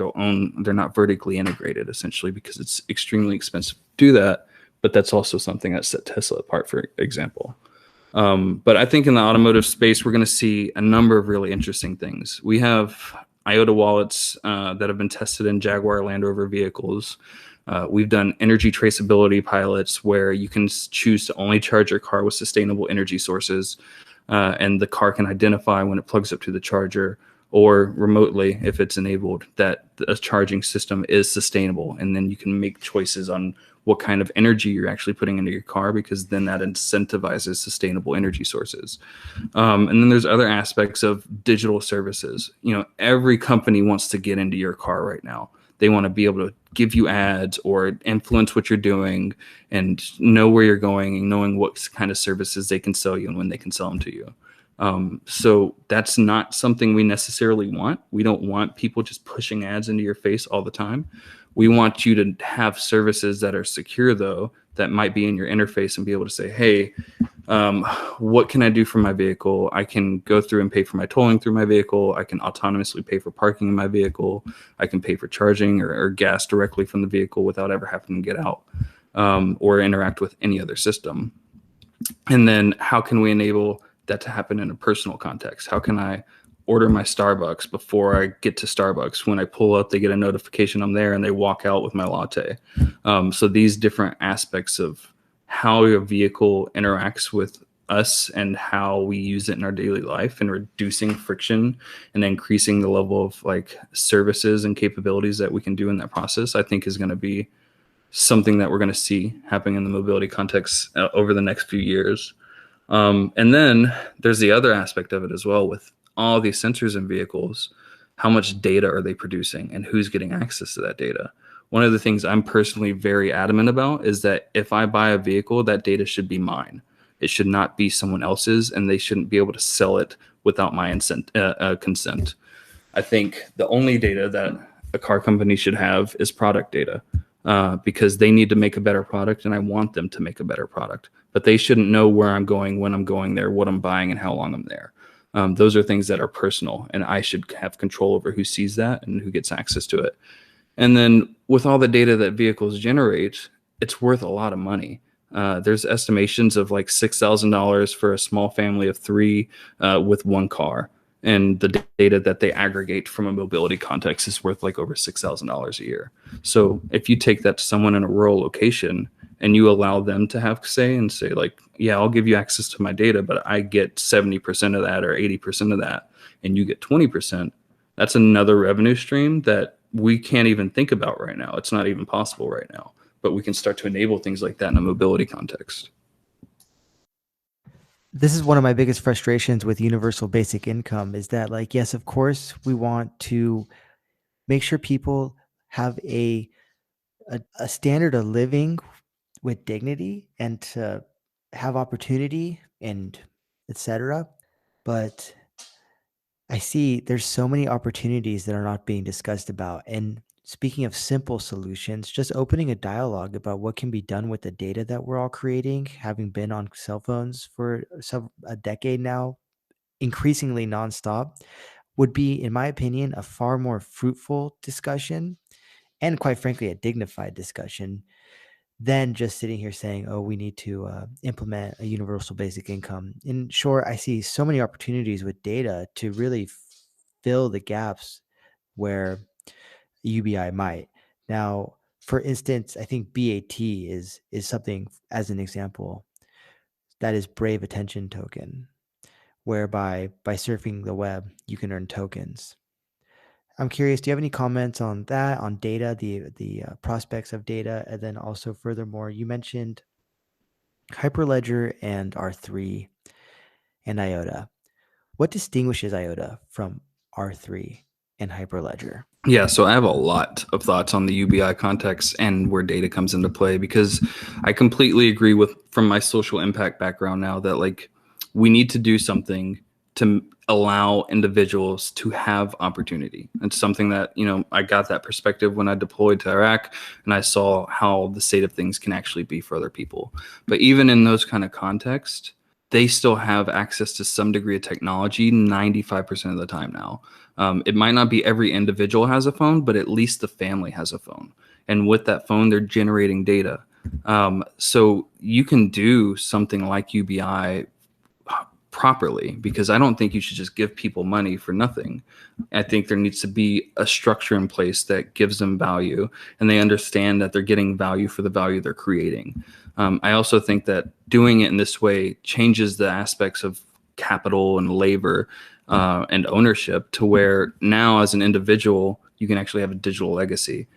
they're not vertically integrated essentially because it's extremely expensive to do that. But that's also something that set Tesla apart, for example. But I think in the automotive space, we're going to see a number of really interesting things. We have IOTA wallets that have been tested in Jaguar Land Rover vehicles. We've done energy traceability pilots where you can choose to only charge your car with sustainable energy sources, and the car can identify when it plugs up to the charger or remotely, if it's enabled, that a charging system is sustainable. And then you can make choices on what kind of energy you're actually putting into your car, because then that incentivizes sustainable energy sources. And then there's other aspects of digital services. Every company wants to get into your car right now. They want to be able to give you ads or influence what you're doing and know where you're going and knowing what kind of services they can sell you and when they can sell them to you. So that's not something we necessarily want. We don't want people just pushing ads into your face all the time. We want you to have services that are secure, though, that might be in your interface and be able to say, hey, what can I do for my vehicle? I can go through and pay for my tolling through my vehicle. I can autonomously pay for parking in my vehicle. I can pay for charging or gas directly from the vehicle without ever having to get out or interact with any other system. And then how can we enable that to happen in a personal context? How can I order my Starbucks before I get to Starbucks? When I pull up, they get a notification I'm there and they walk out with my latte. So these different aspects of how a vehicle interacts with us and how we use it in our daily life and reducing friction and increasing the level of services and capabilities that we can do in that process, I think is going to be something that we're going to see happening in the mobility context over the next few years. And then there's the other aspect of it as well. With all these sensors in vehicles, how much data are they producing and who's getting access to that data? One of the things I'm personally very adamant about is that if I buy a vehicle, that data should be mine. It should not be someone else's, and they shouldn't be able to sell it without my consent. I think the only data that a car company should have is product data, because they need to make a better product, and I want them to make a better product. But they shouldn't know where I'm going, when I'm going there, what I'm buying, and how long I'm there. Those are things that are personal, and I should have control over who sees that and who gets access to it. And then with all the data that vehicles generate, it's worth a lot of money. There's estimations of $6,000 for a small family of three with one car. And the data that they aggregate from a mobility context is worth over $6,000 a year. So if you take that to someone in a rural location and you allow them to have say and say yeah, I'll give you access to my data, but I get 70% of that or 80% of that, and you get 20%, that's another revenue stream that we can't even think about right now. It's not even possible right now, but we can start to enable things like that in a mobility context. This is one of my biggest frustrations with universal basic income is that yes, of course, we want to make sure people have a standard of living with dignity and to have opportunity and etc. But I see there's so many opportunities that are not being discussed about. And speaking of simple solutions, just opening a dialogue about what can be done with the data that we're all creating, having been on cell phones for a decade now, increasingly nonstop, would be, in my opinion, a far more fruitful discussion and, quite frankly, a dignified discussion than just sitting here saying, oh, we need to implement a universal basic income. In short, I see so many opportunities with data to really fill the gaps where UBI might. Now, for instance, I think BAT is something, as an example, that is Brave Attention Token, whereby by surfing the web, you can earn tokens. I'm curious, do you have any comments on that, on data, the prospects of data, and then also furthermore, you mentioned Hyperledger and R3 and IOTA. What distinguishes IOTA from R3 and Hyperledger? Yeah, so I have a lot of thoughts on the UBI context and where data comes into play, because I completely agree with, from my social impact background now, that like we need to do something to allow individuals to have opportunity. It's something that, you know, I got that perspective when I deployed to Iraq, and I saw how the state of things can actually be for other people. But even in those kind of contexts, they still have access to some degree of technology 95% of the time now. It might not be every individual has a phone, but at least the family has a phone. And with that phone, they're generating data. So you can do something like UBI properly, because I don't think you should just give people money for nothing. I think there needs to be a structure in place that gives them value, and they understand that they're getting value for the value they're creating. I also think that doing it in this way changes the aspects of capital and labor and ownership, to where now as an individual, you can actually have a digital legacy.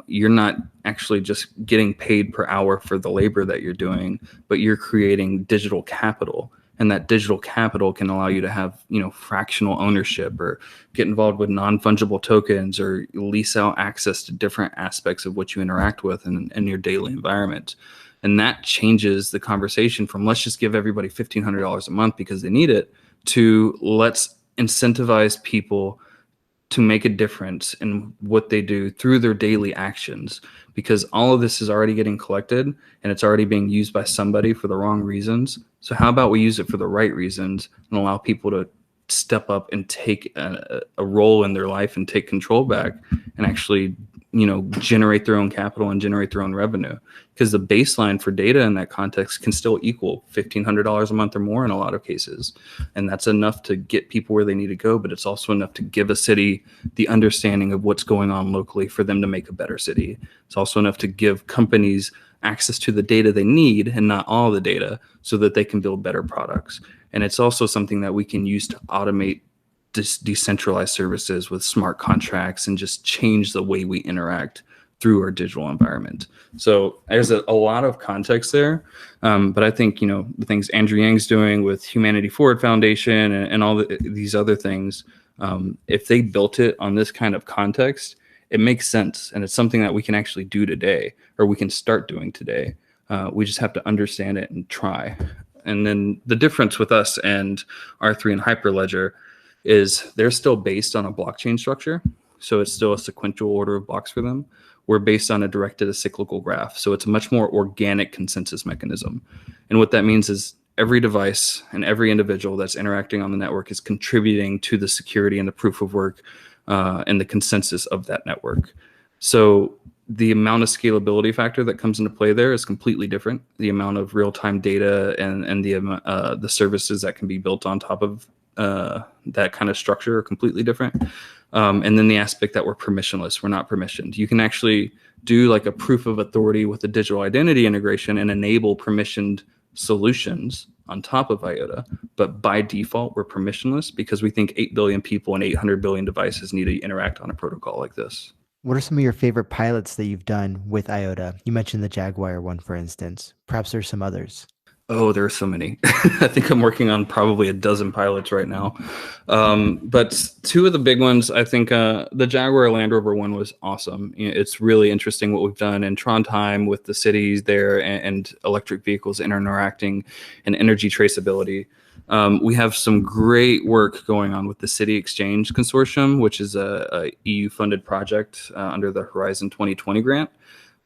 You're not actually just getting paid per hour for the labor that you're doing, but you're creating digital capital. And that digital capital can allow you to have, you know, fractional ownership, or get involved with non-fungible tokens, or lease out access to different aspects of what you interact with in your daily environment. And that changes the conversation from let's just give everybody $1,500 a month because they need it, to let's incentivize people to make a difference in what they do through their daily actions, because all of this is already getting collected and it's already being used by somebody for the wrong reasons. So how about we use it for the right reasons and allow people to step up and take a role in their life and take control back, and actually, you know, generate their own capital and generate their own revenue. Because the baseline for data in that context can still equal $1,500 a month or more in a lot of cases. And that's enough to get people where they need to go, but it's also enough to give a city the understanding of what's going on locally for them to make a better city. It's also enough to give companies access to the data they need, and not all the data, so that they can build better products. And it's also something that we can use to automate decentralized services with smart contracts, and just change the way we interact through our digital environment. So there's a lot of context there. But I think, you know, the things Andrew Yang's doing with Humanity Forward Foundation and all these other things, if they built it on this kind of context, it makes sense. And it's something that we can actually do today, or we can start doing today. We just have to understand it and try. And then the difference with us and R3 and Hyperledger is they're still based on a blockchain structure. So it's still a sequential order of blocks for them. We're based on a directed acyclical graph. So it's a much more organic consensus mechanism. And what that means is every device and every individual that's interacting on the network is contributing to the security and the proof of work and the consensus of that network. So the amount of scalability factor that comes into play there is completely different. The amount of real-time data and the services that can be built on top of that kind of structure are completely different. And then the aspect that we're permissionless, we're not permissioned. You can actually do like a proof of authority with a digital identity integration and enable permissioned solutions on top of IOTA. But by default, we're permissionless, because we think 8 billion people and 800 billion devices need to interact on a protocol like this. What are some of your favorite pilots that you've done with IOTA? You mentioned the Jaguar one, for instance. Perhaps there's some others. Oh, there are so many. I think I'm working on probably a dozen pilots right now. But two of the big ones, I think the Jaguar Land Rover one was awesome. You know, it's really interesting what we've done in Trondheim with the cities there, and electric vehicles interacting, and energy traceability. We have some great work going on with the City Exchange Consortium, which is a EU-funded project under the Horizon 2020 grant.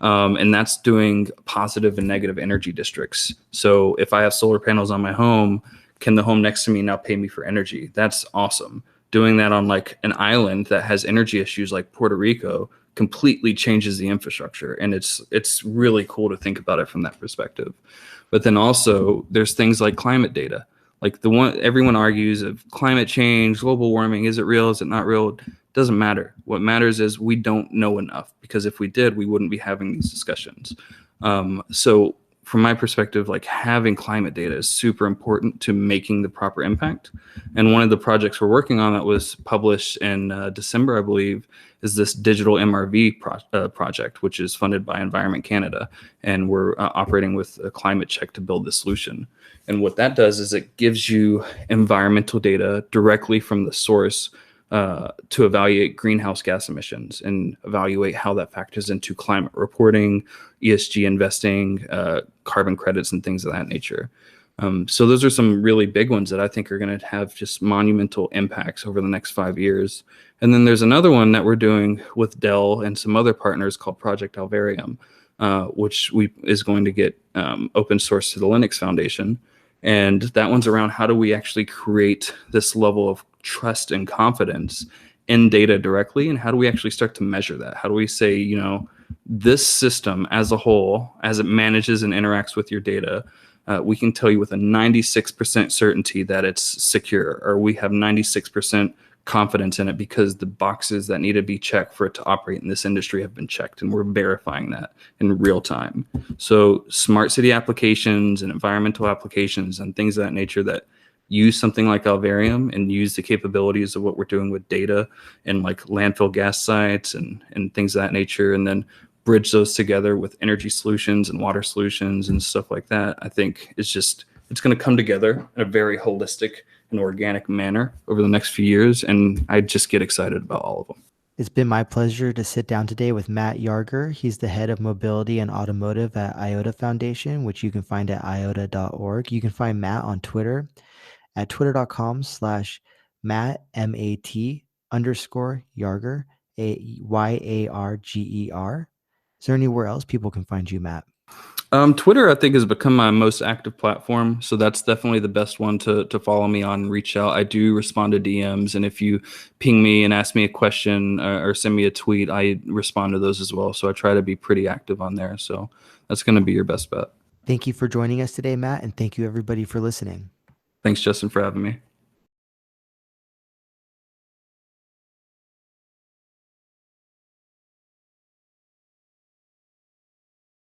And that's doing positive and negative energy districts. So if I have solar panels on my home, can the home next to me now pay me for energy? That's awesome. Doing that on like an island that has energy issues like Puerto Rico completely changes the infrastructure. And it's really cool to think about it from that perspective. But then also there's things like climate data. Like the one everyone argues of climate change, global warming, is it real? Is it not real? It doesn't matter. What matters is we don't know enough, because if we did, we wouldn't be having these discussions. So from my perspective, like having climate data is super important to making the proper impact. And one of the projects we're working on that was published in December, I believe, is this digital MRV project, which is funded by Environment Canada. And we're operating with a climate check to build the solution. And what that does is it gives you environmental data directly from the source to evaluate greenhouse gas emissions and evaluate how that factors into climate reporting, ESG investing, carbon credits, and things of that nature. So those are some really big ones that I think are going to have just monumental impacts over the next 5 years. And then there's another one that we're doing with Dell and some other partners called Project Alvarium, which is going to get open source to the Linux Foundation. And that one's around how do we actually create this level of trust and confidence in data directly, and how do we actually start to measure that? How do we say, this system as a whole, as it manages and interacts with your data, we can tell you with a 96% certainty that it's secure, or we have 96% confidence in it because the boxes that need to be checked for it to operate in this industry have been checked, and we're verifying that in real time. So smart city applications and environmental applications and things of that nature that use something like Alvarium and use the capabilities of what we're doing with data and like landfill gas sites and things of that nature, and then bridge those together with energy solutions and water solutions and stuff like that, I think it's going to come together in a very holistic and organic manner over the next few years. And I just get excited about all of them. It's been my pleasure to sit down today with Matt Yarger. He's the head of Mobility and Automotive at IOTA Foundation, which you can find at iota.org. You can find Matt on Twitter at twitter.com/Matt, M-A-T _Yarger, Yarger. Is there anywhere else people can find you, Matt? Twitter, I think, has become my most active platform. So that's definitely the best one to follow me on and reach out. I do respond to DMs. And if you ping me and ask me a question or send me a tweet, I respond to those as well. So I try to be pretty active on there. So that's going to be your best bet. Thank you for joining us today, Matt. And thank you, everybody, for listening. Thanks, Justin, for having me.